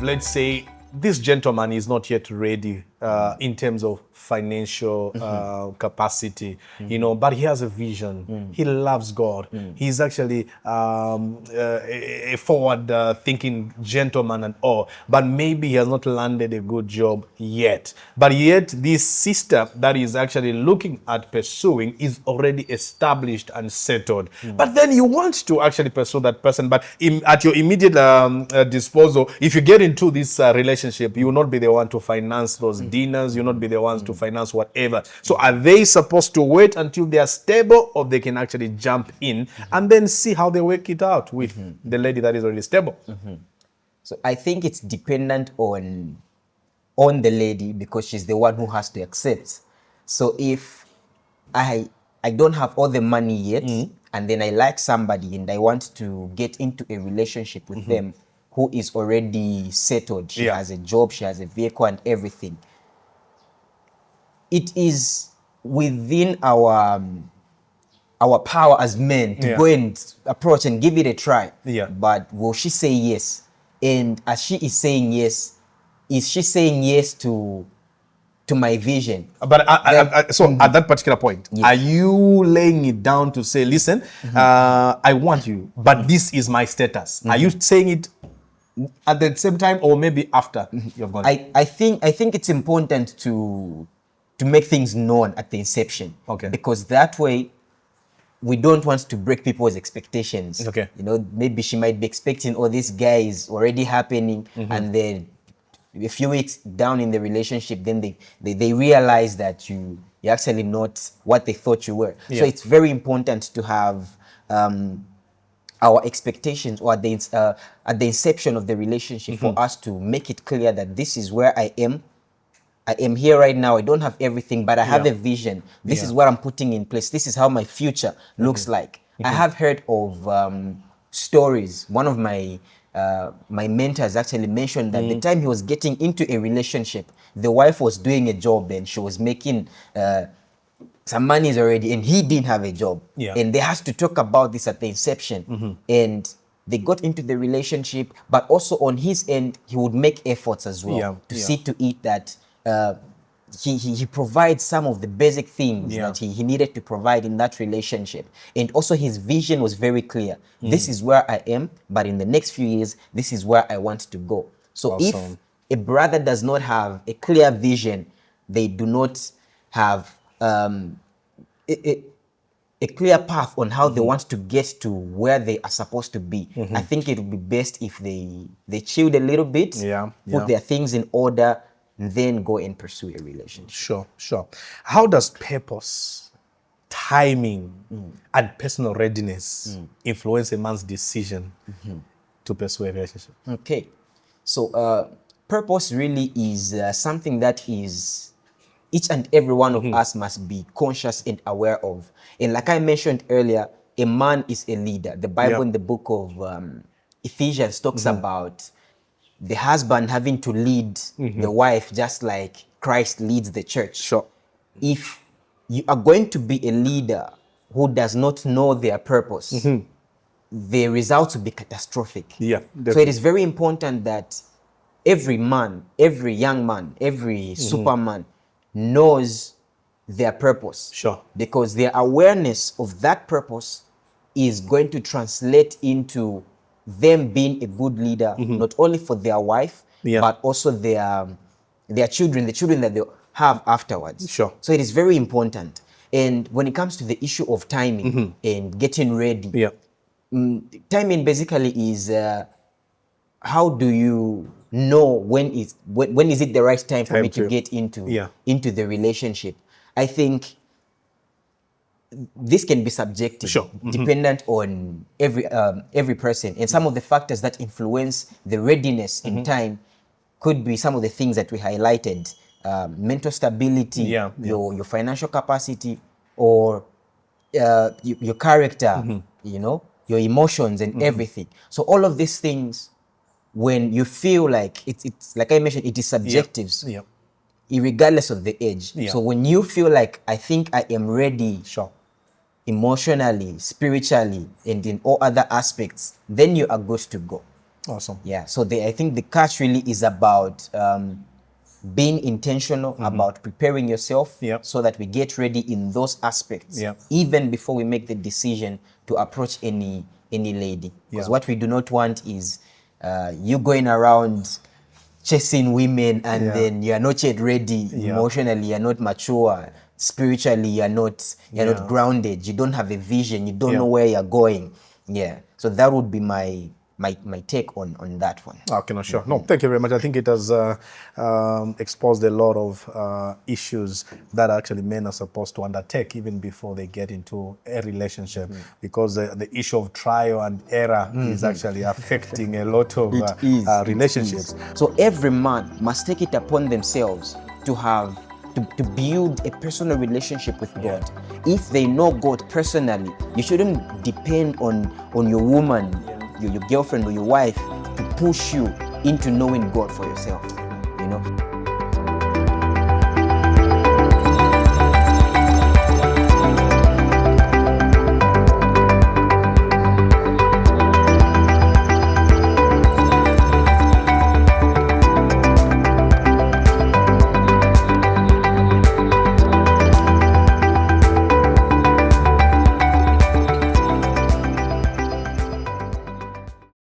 let's say, this gentleman is not yet ready in terms of financial capacity, but he has a vision. He loves God. He's actually a forward-thinking gentleman and all, but maybe he has not landed a good job yet. But yet, this sister that is actually looking at pursuing is already established and settled. But then you want to actually pursue that person, but at your immediate disposal, if you get into this relationship, you will not be the one to finance those dinners. You'll not be the ones to finance whatever. So are they supposed to wait until they are stable, or they can actually jump in and then see how they work it out with the lady that is already stable? So I think it's dependent on the lady, because she's the one who has to accept. So if I don't have all the money yet, and then I like somebody and I want to get into a relationship with them who is already settled, she has a job, she has a vehicle and everything, it is within our power as men to go and approach and give it a try. But will she say yes? And as she is saying yes, is she saying yes to my vision? But so at that particular point, are you laying it down to say, listen, I want you, but this is my status? Are you saying it at the same time, or maybe after you've gone? I think it's important to make things known at the inception. Because that way we don't want to break people's expectations. Maybe she might be expecting, oh, this guy is already happening, and then a few weeks down in the relationship, then they realize that you're actually not what they thought you were. So it's very important to have our expectations, or at the inception of the relationship, for us to make it clear that this is where I am. I am here right now. I don't have everything, but I have a vision. This is what I'm putting in place. This is how my future looks like. I have heard of stories. One of my mentors actually mentioned that the time he was getting into a relationship, the wife was doing a job and she was making some monies already, and he didn't have a job. And they had to talk about this at the inception. And they got into the relationship, but also on his end, he would make efforts as well to see to it that he provides some of the basic things that he needed to provide in that relationship. And also his vision was very clear. This is where I am, but in the next few years, this is where I want to go. So if a brother does not have a clear vision, they do not have a clear path on how they want to get to where they are supposed to be, I think it would be best if they chilled a little bit, put their things in order, and then go and pursue a relationship. Sure. How does purpose, timing, and personal readiness influence a man's decision to pursue a relationship? Okay. So purpose really is something that is each and every one of us must be conscious and aware of. And like I mentioned earlier, a man is a leader. The Bible in the book of Ephesians talks about the husband having to lead the wife just like Christ leads the church. If you are going to be a leader who does not know their purpose, the results will be catastrophic. So it is very important that every man, every young man, every superman knows their purpose. Because their awareness of that purpose is going to translate into them being a good leader, not only for their wife, but also their children, the children that they have afterwards. So it is very important. And when it comes to the issue of timing and getting ready, timing basically is how do you know when is it the right time for me to get into the relationship? I think this can be subjective, dependent on every person. And some of the factors that influence the readiness in time could be some of the things that we highlighted: mental stability, your financial capacity, or your character, your emotions and everything. So all of these things, when you feel like it's like I mentioned, it is subjective, regardless of the age. So when you feel like, I think I am ready, emotionally, spiritually, and in all other aspects, then you are good to go. Awesome. Yeah. So I think the catch really is about being intentional about preparing yourself so that we get ready in those aspects even before we make the decision to approach any lady. Because what we do not want is you going around chasing women and then you are not yet ready emotionally, you're not mature, spiritually you're not grounded, you don't have a vision, you don't know where you're going. So that would be my take on that one. Okay, no, sure. No, thank you very much. I think it has exposed a lot of issues that actually men are supposed to undertake even before they get into a relationship, because the issue of trial and error is actually affecting a lot of relationships. So every man must take it upon themselves to have to build a personal relationship with God. If they know God personally, you shouldn't depend on your woman, your girlfriend or your wife to push you into knowing God for yourself, you know.